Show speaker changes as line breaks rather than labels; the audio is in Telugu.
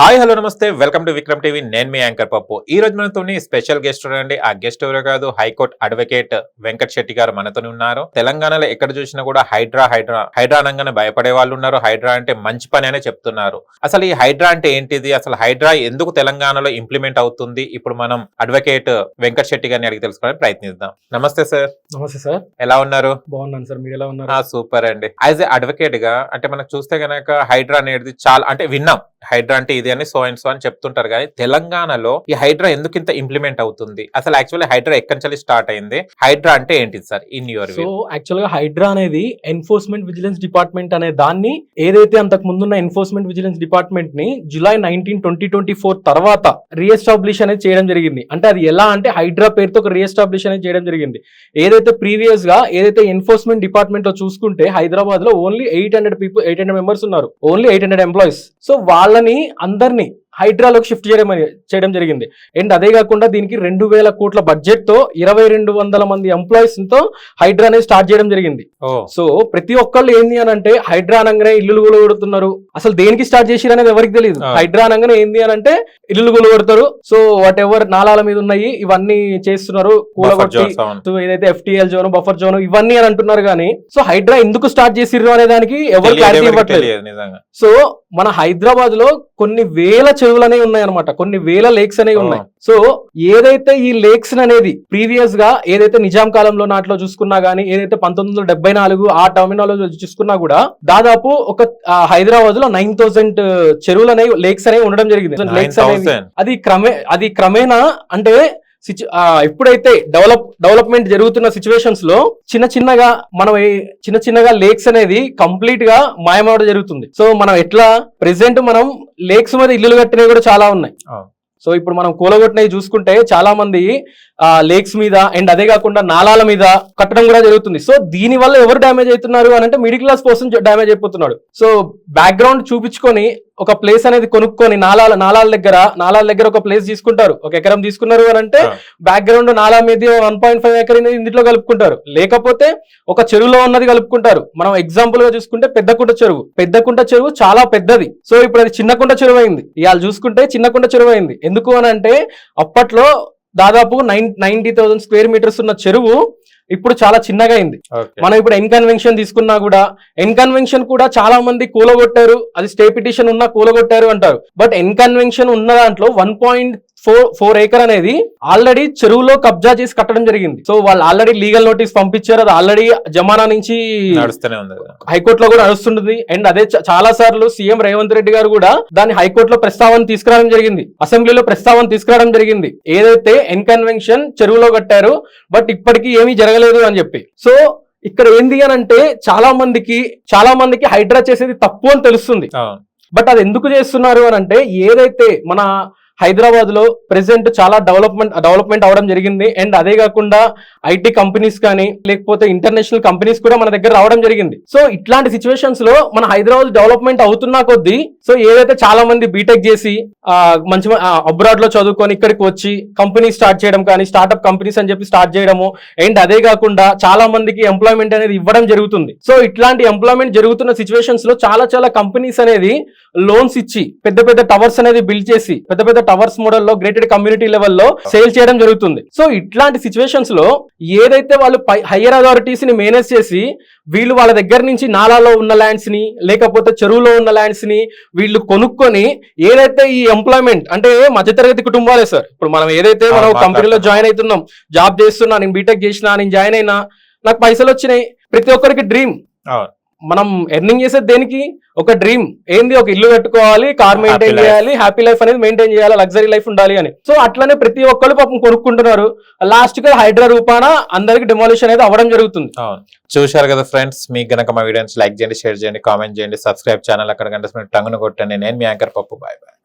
హాయ్ హలో నమస్తే వెల్కమ్ టు విక్రమ్ టీవీ. నేను మీ యాంకర్ పప్పు. ఈ రోజు మనతో స్పెషల్ గెస్ట్ అండి. ఆ గెస్ట్ ఎవరో కాదు, హైకోర్టు అడ్వకేట్ వెంకట్ శెట్టి గారు మనతో ఉన్నారు. తెలంగాణలో ఎక్కడ చూసినా కూడా హైడ్రా అనగానే భయపడే వాళ్ళు ఉన్నారు. హైడ్రా అంటే మంచి పని అనే చెప్తున్నారు. అసలు ఈ హైడ్రా అంటే ఏంటిది, అసలు హైడ్రా ఎందుకు తెలంగాణలో ఇంప్లిమెంట్ అవుతుంది, ఇప్పుడు మనం అడ్వకేట్ వెంకట్ శెట్టి గారిని అడిగి తెలుసుకోవడానికి ప్రయత్నిద్దాం. నమస్తే సార్.
నమస్తే సార్.
ఎలా ఉన్నారు?
బాగున్నాను సార్, మీరు ఎలా ఉన్నారు?
సూపర్ అండి. యాజ్ ఏ అడ్వకేట్ గా అంటే మనకు చూస్తే గనక హైడ్రా అనేది చాలా అంటే విన్నాం, హైడ్రా అంటే ఇది అని సో అండ్ సో అని చెప్తుంటారు. కానీ తెలంగాణలో ఈ హైడ్రా ఎందుకు ఇంత ఇంప్లిమెంట్ అవుతుంది, అసలు యాక్చువల్లీ హైడ్రా ఎక్కడి నుంచి స్టార్ట్ అయింది, హైడ్రా అంటే ఏంటిది sir in your view?
So actual గా హైడ్రా అనేది ఎన్ఫోర్స్మెంట్ విజిలెన్స్ డిపార్ట్మెంట్ అనే దాన్ని ఏదైతే అంతకు ముందున్న ఎన్ఫోర్స్మెంట్ విజిలెన్స్ డిపార్ట్మెంట్ ని జూలై 19, 2024 తర్వాత రీఎస్టాబ్లిష్ అనేది చేయడం జరిగింది. అంటే అది ఎలా అంటే హైడ్రా పేరుతో ఒక రీఎస్టాబ్లిష్ అనేది చేయడం జరిగింది. ఏదైతే ప్రీవియస్ గా ఏదైతే ఎన్ఫోర్స్మెంట్ డిపార్ట్మెంట్ లో చూసుకుంటే హైదరాబాద్ లో ఓన్లీ 800 మెంబర్స్ ఉన్నారు, ఓన్లీ 800 ఎంప్లాయీస్. సో వాళ్ళని అందరినీ హైడ్రాలోకి షిఫ్ట్ చేయడం జరిగింది. అండ్ అదే కాకుండా దీనికి 2000 కోట్ల బడ్జెట్ తో 2200 మంది ఎంప్లాయీస్ తో హైడ్రా అనేది స్టార్ట్ చేయడం జరిగింది. సో ప్రతి ఒక్కళ్ళు ఏంది అని అంటే హైడ్రా అనగానే ఇల్లులు కూలగొడుతున్నారు. అసలు దేనికి స్టార్ట్ చేసిరు అనేది ఎవరికి తెలియదు. హైడ్రా అనగానే ఏంది అని అంటే ఇల్లులు కూలగొడతారు. సో వాట్ ఎవర్ నాలాల మీద ఉన్నాయి ఇవన్నీ చేస్తున్నారు, కూలగొట్టి ఏదైతే FTL జోన్, బఫర్ జోన్ ఇవన్నీ అని అంటున్నారు. కానీ సో హైడ్రా ఎందుకు స్టార్ట్ చేసిర్రు అనే దానికి ఎవరు క్లారిటీ ఇవ్వట్లేదు. సో మన హైదరాబాద్ లో కొన్ని వేల చెరువులు అనేవి ఉన్నాయి అనమాట, కొన్ని వేల లేక్స్ అనేవి ఉన్నాయి. సో ఏదైతే ఈ లేక్స్ అనేది ప్రీవియస్ గా ఏదైతే నిజాం కాలంలో నాట్లో చూసుకున్నా గానీ, ఏదైతే 1974 ఆ టర్మినాలజీ చూసుకున్నా కూడా దాదాపు ఒక హైదరాబాద్ లో 9000 చెరువులు అనేవి లేక్స్ అనేవి ఉండడం జరిగింది. లేక్స్ అనేవి అది క్రమేణా అంటే ఎప్పుడైతే డెవలప్మెంట్ జరుగుతున్న సిచ్యువేషన్స్ లో చిన్న చిన్నగా లేక్స్ అనేది కంప్లీట్ గా మాయమవడం జరుగుతుంది. సో మనం ఎట్లా ప్రెసెంట్ మనం లేక్స్ మీద ఇల్లులు కట్టినవి కూడా చాలా ఉన్నాయి. సో ఇప్పుడు మనం కూలగొట్టినవి చూసుకుంటే చాలా మంది లేక్స్ మీద అండ్ అదే కాకుండా నాలాల మీద కట్టడం కూడా జరుగుతుంది. సో దీని వల్ల ఎవరు డ్యామేజ్ అవుతున్నారు అని అంటే మిడిల్ క్లాస్ పర్సన్ డ్యామేజ్ అయిపోతున్నాడు. సో బ్యాక్గ్రౌండ్ చూపించుకొని ఒక ప్లేస్ అనేది కొనుక్కొని నాలాల దగ్గర ఒక ప్లేస్ తీసుకుంటారు, ఒక ఎకరం తీసుకున్నారు అని అంటే బ్యాక్గ్రౌండ్ నాలా మీద 1.5 ఎకర్ ఇందులో కలుపుకుంటారు, లేకపోతే ఒక చెరువులో ఉన్నది కలుపుకుంటారు. మనం ఎగ్జాంపుల్ గా చూసుకుంటే పెద్దకుంట చెరువు చాలా పెద్దది. సో ఇప్పుడు అది చిన్నకుంట చెరువు అయింది. ఇవాళ చూసుకుంటే చిన్నకుంట చెరువు అయింది. ఎందుకు అని అంటే అప్పట్లో దాదాపు 90,000 స్క్వేర్ మీటర్స్ ఉన్న చెరువు ఇప్పుడు చాలా చిన్నగా అయింది. మనం ఇప్పుడు ఎన్కన్వెన్షన్ తీసుకున్నా కూడా ఎన్కన్వెన్షన్ కూడా చాలా మంది కూలగొట్టారు, అది స్టే పిటిషన్ ఉన్నా కూలగొట్టారు అంటారు. బట్ ఎన్కన్వెన్షన్ ఉన్న దాంట్లో 1.4 ఏకర్ అనేది ఆల్రెడీ చెరువులో కబ్జా చేసి కట్టడం జరిగింది. సో వాళ్ళు ఆల్రెడీ లీగల్ నోటీస్ పంపించారు, అది ఆల్రెడీ జమానా నుంచి హైకోర్టులో కూడా నడుస్తుంది. అండ్ అదే చాలా సార్లు సీఎం రేవంత్ రెడ్డి గారు కూడా దాన్ని హైకోర్టులో ప్రస్తావన తీసుకురావడం జరిగింది, అసెంబ్లీలో ప్రస్తావన తీసుకురావడం జరిగింది. ఏదైతే ఎన్కన్వెన్షన్ చెరువులో కట్టారు బట్ ఇప్పటికీ ఏమీ జరగలేదు అని చెప్పి. సో ఇక్కడ ఏంది అని అంటే చాలా మందికి హైడ్రా చేసేది తప్పు అని తెలుస్తుంది. బట్ అది ఎందుకు చేస్తున్నారు అని అంటే ఏదైతే మన హైదరాబాద్ లో ప్రెసెంట్ చాలా డెవలప్మెంట్ అవడం జరిగింది. అండ్ అదే కాకుండా IT కంపెనీస్ కానీ లేకపోతే ఇంటర్నేషనల్ కంపెనీస్ కూడా మన దగ్గర రావడం జరిగింది. సో ఇట్లాంటి సిచ్యువేషన్స్ లో మన హైదరాబాద్ డెవలప్మెంట్ అవుతున్నా కొద్దీ సో ఏదైతే చాలా మంది బీటెక్ చేసి మంచి అబ్రాడ్ లో చదువుకొని ఇక్కడికి వచ్చి కంపెనీ స్టార్ట్ చేయడం కానీ స్టార్ట్అప్ కంపెనీస్ అని చెప్పి స్టార్ట్ చేయడము, అండ్ అదే కాకుండా చాలా మందికి ఎంప్లాయ్మెంట్ అనేది ఇవ్వడం జరుగుతుంది. సో ఇట్లాంటి ఎంప్లాయ్మెంట్ జరుగుతున్న సిచ్యువేషన్స్ లో చాలా కంపెనీస్ అనేది లోన్స్ ఇచ్చి పెద్ద టవర్స్ అనేది బిల్డ్ చేసి పెద్ద టవర్స్ మోడల్లో గ్రేటెడ్ కమ్యూనిటీ లెవెల్లో సేల్ చేయడం జరుగుతుంది. సో ఇట్లాంటి సిచ్యువేషన్స్ లో ఏదైతే వాళ్ళు హైయర్ అథారిటీస్ ని మేనేజ్ చేసి వీళ్ళు వాళ్ళ దగ్గర నుంచి నాలాలో ఉన్న ల్యాండ్స్ ని లేకపోతే చెరువులో ఉన్న ల్యాండ్స్ ని వీళ్ళు కొనుక్కొని ఏదైతే ఈ ఎంప్లాయ్మెంట్ అంటే మధ్యతరగతి కుటుంబాలే సార్. ఇప్పుడు మనం ఏదైతే మనం కంపెనీలో జాయిన్ అవుతున్నాం, జాబ్ చేస్తున్నా, నేను బీటెక్ చేసినా, నేను జాయిన్ అయినా, నాకు పైసలు వచ్చినాయి, ప్రతి ఒక్కరికి డ్రీమ్. మనం ఎర్నింగ్ చేసేది దేనికి? ఒక డ్రీమ్ ఏంది, ఒక ఇల్లు కట్టుకోవాలి, కార్ మెయింటైన్ చేయాలి, హ్యాపీ లైఫ్ అనేది మెయింటైన్ చేయాలి, లగ్జరీ లైఫ్ ఉండాలి అని. సో అట్లనే ప్రతి ఒక్కరు పాపం కొనుక్కుంటున్నారు. లాస్ట్ గా హైడ్రా రూపాన అందరికి డెమోలిషన్ అనేది అవ్వడం జరుగుతుంది.
చూశారు కదా ఫ్రెండ్స్, మీకు గనక మా వీడియోస్ లైక్ చేయండి, షేర్ చేయండి, కామెంట్ చేయండి, సబ్స్క్రైబ్ ఛానల్ అక్కడ గంట టంగును కొట్టండి. నేను మీ యాంకర్ పప్పు. Bye bye.